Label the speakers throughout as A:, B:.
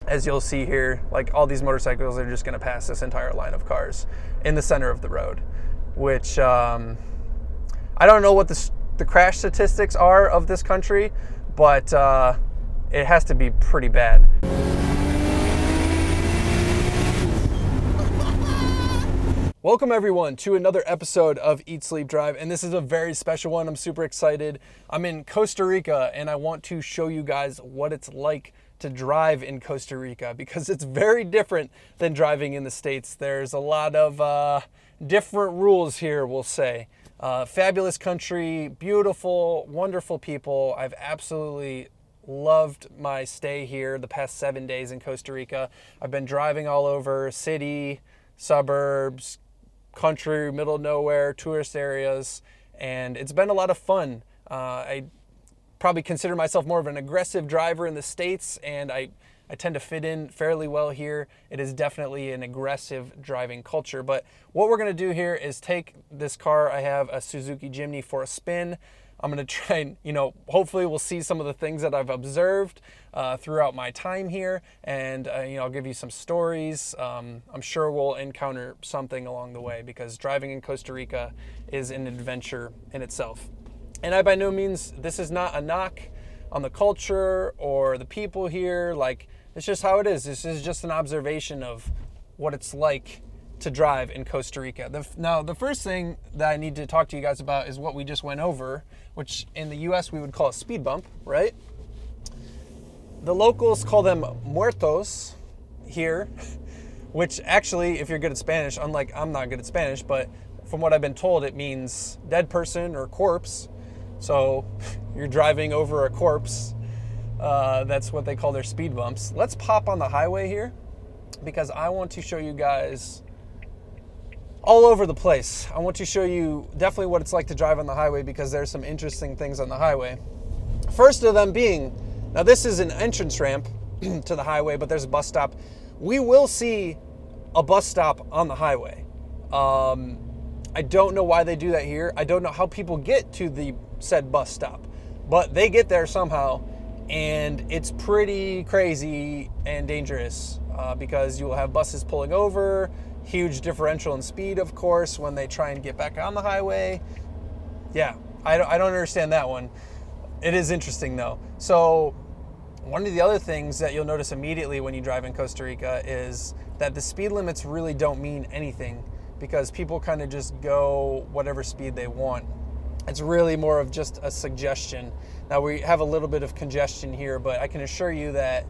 A: as you'll see here, like all these motorcycles are just going to pass this entire line of cars in the center of the road, which I don't know what the crash statistics are of this country, but it has to be pretty bad. Welcome everyone to another episode of Eat, Sleep, Drive, and this is a very special one. I'm super excited. I'm in Costa Rica and I want to show you guys what it's like to drive in Costa Rica because it's very different than driving in the States. There's a lot of different rules here, we'll say. Fabulous country, beautiful, wonderful people. I've absolutely loved my stay here the past 7 days in Costa Rica. I've been driving all over, city, suburbs, country, middle of nowhere, tourist areas, and it's been a lot of fun. I probably consider myself more of an aggressive driver in the States, and I tend to fit in fairly well here. It is definitely an aggressive driving culture, but what we're going to do here is take this car. I have a Suzuki Jimny for a spin. I'm going to try and, hopefully we'll see some of the things that I've observed throughout my time here. And, I'll give you some stories. I'm sure we'll encounter something along the way because driving in Costa Rica is an adventure in itself. And I by no means, this is not a knock on the culture or the people here. Like, it's just how it is. This is just an observation of what it's like to drive in Costa Rica. Now, the first thing that I need to talk to you guys about is what we just went over, which in the US we would call a speed bump, right? The locals call them muertos here, which actually, if you're good at Spanish, unlike I'm not good at Spanish, but from what I've been told, it means dead person or corpse. So you're driving over a corpse. That's what they call their speed bumps. Let's pop on the highway here because I want to show you guys all over the place. I want to show you definitely what it's like to drive on the highway because there's some interesting things on the highway. First of them being, now this is an entrance ramp to the highway, but there's a bus stop. We will see a bus stop on the highway. I don't know why they do that here. I don't know how people get to the said bus stop, but they get there somehow, and it's pretty crazy and dangerous because you will have buses pulling over, huge differential in speed, of course, when they try and get back on the highway. Yeah, I don't understand that one. It is interesting, though. So one of the other things that you'll notice immediately when you drive in Costa Rica is that the speed limits really don't mean anything because people kind of just go whatever speed they want. It's really more of just a suggestion. Now, we have a little bit of congestion here, but I can assure you that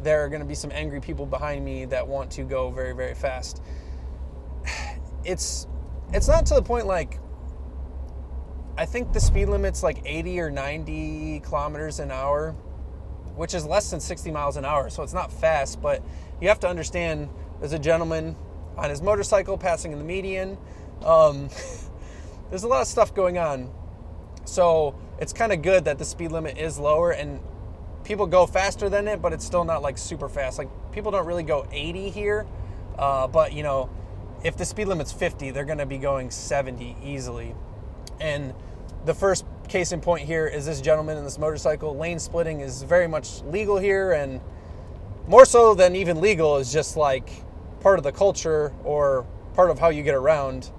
A: there are going to be some angry people behind me that want to go very, very fast. It's not to the point like, I think the speed limit's like 80 or 90 kilometers an hour, which is less than 60 miles an hour. So it's not fast, but you have to understand there's a gentleman on his motorcycle passing in the median. There's a lot of stuff going on. So it's kind of good that the speed limit is lower and people go faster than it, but it's still not like super fast. Like people don't really go 80 here, but if the speed limit's 50, they're gonna be going 70 easily. And the first case in point here is this gentleman in this motorcycle. Lane splitting is very much legal here, and more so than even legal is just like part of the culture or part of how you get around.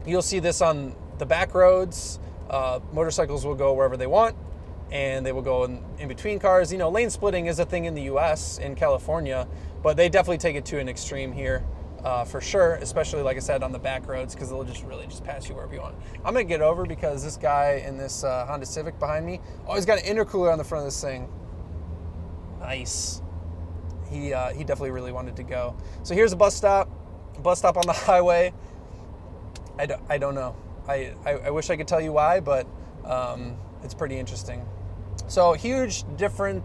A: You'll see this on the back roads. Motorcycles will go wherever they want, and they will go in between cars. Lane splitting is a thing in the US, in California, but they definitely take it to an extreme here, for sure, especially, like I said, on the back roads, because they'll just really just pass you wherever you want. I'm going to get over because this guy in this Honda Civic behind me, he's got an intercooler on the front of this thing. Nice. He definitely really wanted to go. So here's a bus stop on the highway. I don't know. I wish I could tell you why, but it's pretty interesting. So huge, different,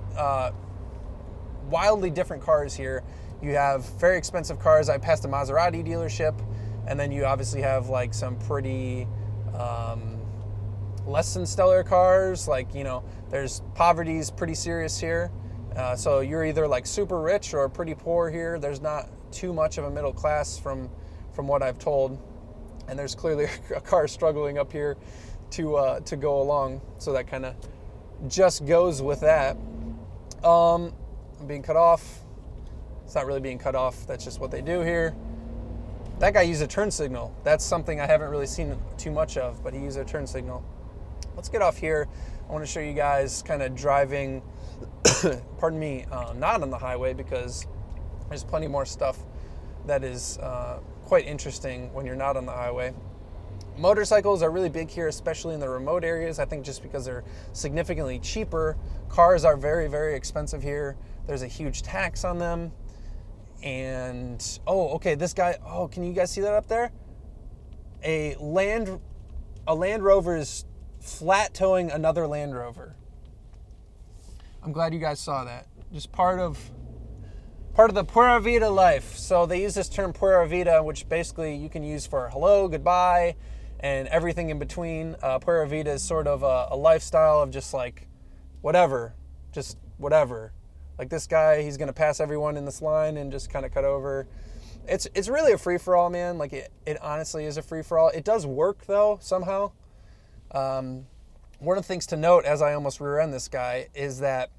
A: wildly different cars here. You have very expensive cars. I passed a Maserati dealership, and then you obviously have like some pretty less than stellar cars. Like, there's poverty's pretty serious here. So you're either like super rich or pretty poor here. There's not too much of a middle class from what I've told. And there's clearly a car struggling up here to go along. So that kind of just goes with that. I'm being cut off. It's not really being cut off. That's just what they do here. That guy used a turn signal. That's something I haven't really seen too much of, but he used a turn signal. Let's get off here. I want to show you guys kind of driving, pardon me, not on the highway, because there's plenty more stuff that is quite interesting when you're not on the highway. Motorcycles are really big here, especially in the remote areas. I think just because they're significantly cheaper. Cars are very, very expensive here. There's a huge tax on them. And, oh, okay, this guy, oh, can you guys see that up there? A Land Rover is flat towing another Land Rover. I'm glad you guys saw that. Just part of the Pura Vida life. So they use this term Pura Vida, which basically you can use for hello, goodbye, and everything in between. Pura Vida is sort of a lifestyle of just like whatever, just whatever. Like this guy, he's going to pass everyone in this line and just kind of cut over. It's really a free-for-all, man. Like it honestly is a free-for-all. It does work, though, somehow. One of the things to note, as I almost rear-end this guy, is that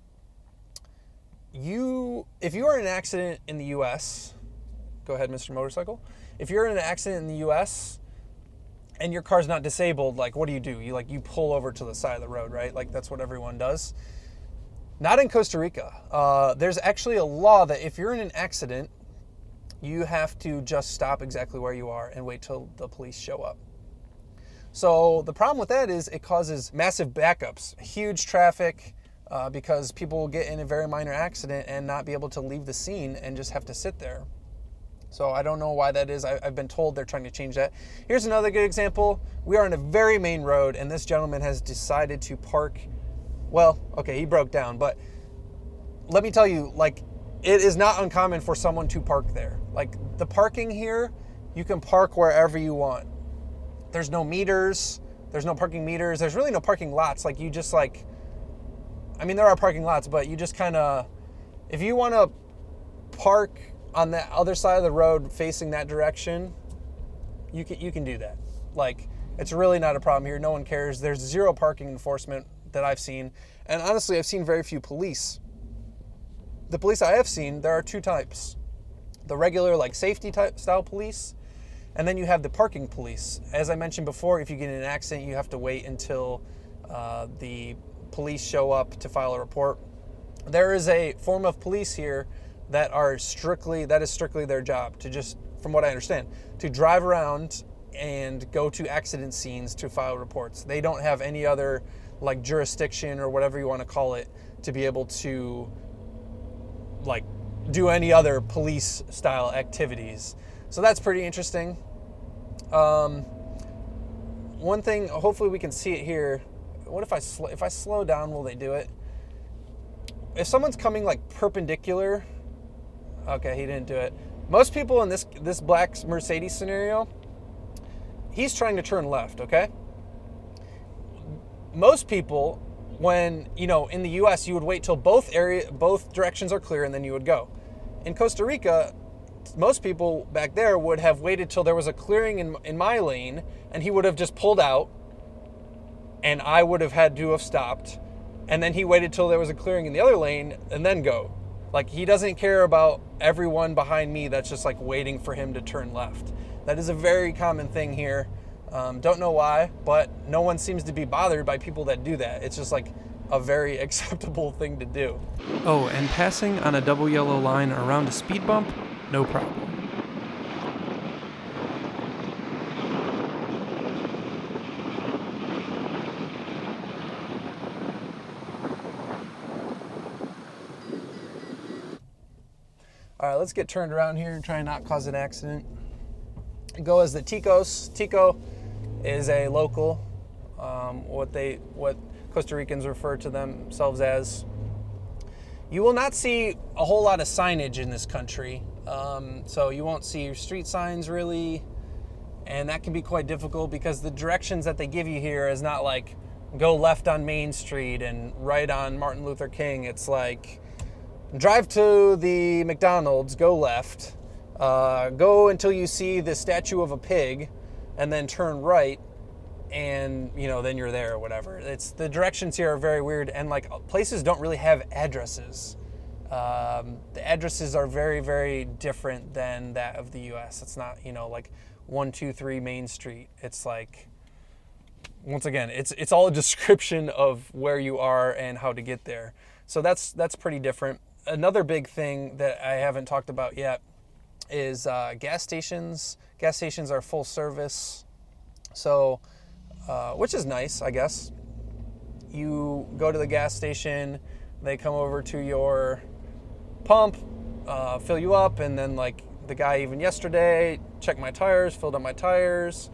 A: if you are in an accident in the U.S., go ahead, Mr. Motorcycle. If you're in an accident in the U.S. and your car's not disabled, like what do? You pull over to the side of the road, right? Like that's what everyone does. Not in Costa Rica. There's actually a law that if you're in an accident, you have to just stop exactly where you are and wait till the police show up. So the problem with that is it causes massive backups, huge traffic, because people will get in a very minor accident and not be able to leave the scene and just have to sit there. So I don't know why that is. I've been told they're trying to change that. Here's another good example. We are on a very main road, and this gentleman has decided to park. Well, okay, he broke down, but let me tell you, like, it is not uncommon for someone to park there. Like, the parking here, you can park wherever you want. There's no meters. There's no parking meters. There's really no parking lots. Like, you just, like, I mean, there are parking lots, but you just kind of, if you want to park on the other side of the road facing that direction, you can do that. Like, it's really not a problem here. No one cares. There's zero parking enforcement that I've seen. And honestly, I've seen very few police. The police I have seen, there are two types. The regular, like, safety type style police, and then you have the parking police. As I mentioned before, if you get in an accident, you have to wait until the police show up to file a report. There is a form of police here that is strictly their job to just, from what I understand, to drive around and go to accident scenes to file reports. They don't have any other, like, jurisdiction or whatever you want to call it to be able to, like, do any other police style activities. So that's pretty interesting. One thing, hopefully we can see it here. What if I slow down, will they do it? If someone's coming, like, perpendicular, okay, he didn't do it. Most people in this black Mercedes scenario, he's trying to turn left, okay? Most people, when, in the US, you would wait till both directions are clear and then you would go. In Costa Rica, most people back there would have waited till there was a clearing in my lane, and he would have just pulled out, and I would have had to have stopped, and then he waited till there was a clearing in the other lane and then go. Like, he doesn't care about everyone behind me that's just, like, waiting for him to turn left. That is a very common thing here. Don't know why, but no one seems to be bothered by people that do that. It's just, like, a very acceptable thing to do. Oh, and passing on a double yellow line around a speed bump, no problem. All right, let's get turned around here and try and not cause an accident. Go as the Ticos. Tico is a local, what Costa Ricans refer to themselves as. You will not see a whole lot of signage in this country, so you won't see street signs really, and that can be quite difficult because the directions that they give you here is not like go left on Main Street and right on Martin Luther King. It's like drive to the McDonald's, go left, go until you see the statue of a pig, and then turn right, and then you're there or whatever. The directions here are very weird, and like places don't really have addresses. The addresses are very, very different than that of the US. It's not, like 123 Main Street. It's like, once again, it's all a description of where you are and how to get there. So that's pretty different. Another big thing that I haven't talked about yet is gas stations. Gas stations are full service, so which is nice, I guess. You go to the gas station, they come over to your pump, fill you up, and then like the guy even yesterday checked my tires, filled up my tires,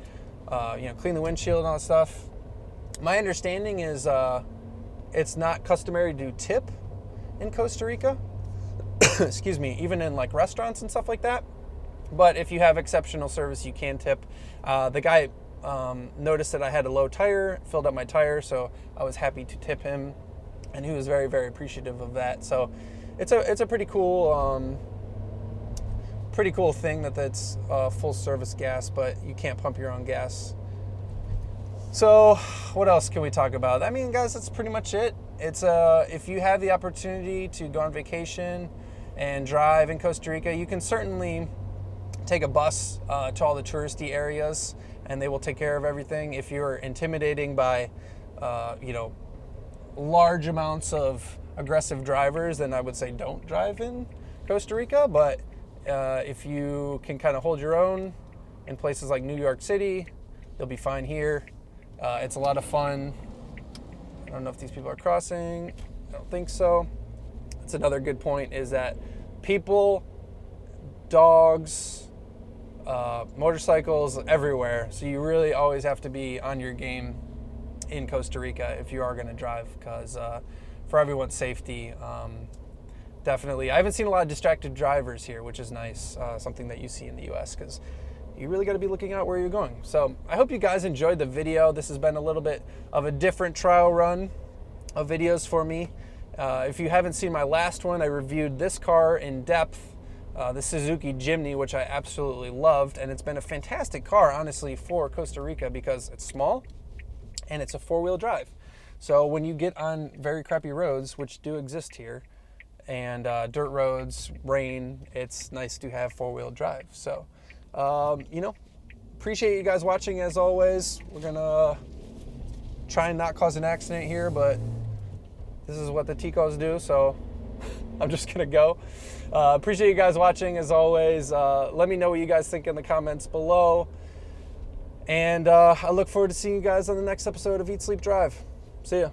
A: clean the windshield and all that stuff. My understanding is it's not customary to tip in Costa Rica. Excuse me, even in like restaurants and stuff like that. But if you have exceptional service, you can tip. The guy noticed that I had a low tire, filled up my tire, so I was happy to tip him, and he was very, very appreciative of that. So it's a pretty cool thing that's full service gas, but you can't pump your own gas. So what else can we talk about? I mean, guys, that's pretty much it. It's if you have the opportunity to go on vacation and drive in Costa Rica, you can certainly take a bus to all the touristy areas, and they will take care of everything. If you're intimidating by, large amounts of aggressive drivers, then I would say don't drive in Costa Rica. But if you can kind of hold your own in places like New York City, you'll be fine here. It's a lot of fun. I don't know if these people are crossing. I don't think so. That's another good point, is that people, dogs, motorcycles everywhere. So you really always have to be on your game in Costa Rica if you are going to drive, because for everyone's safety, definitely. I haven't seen a lot of distracted drivers here, which is nice, something that you see in the US, because you really got to be looking out where you're going. So I hope you guys enjoyed the video. This has been a little bit of a different trial run of videos for me. If you haven't seen my last one, I reviewed this car in depth, the Suzuki Jimny, which I absolutely loved. And it's been a fantastic car, honestly, for Costa Rica, because it's small and it's a four-wheel drive. So when you get on very crappy roads, which do exist here, and dirt roads, rain, it's nice to have four-wheel drive. So, appreciate you guys watching as always. We're gonna try and not cause an accident here, but this is what the Ticos do, so I'm just gonna go. Appreciate you guys watching as always. Let me know what you guys think in the comments below. And I look forward to seeing you guys on the next episode of Eat, Sleep, Drive. See ya.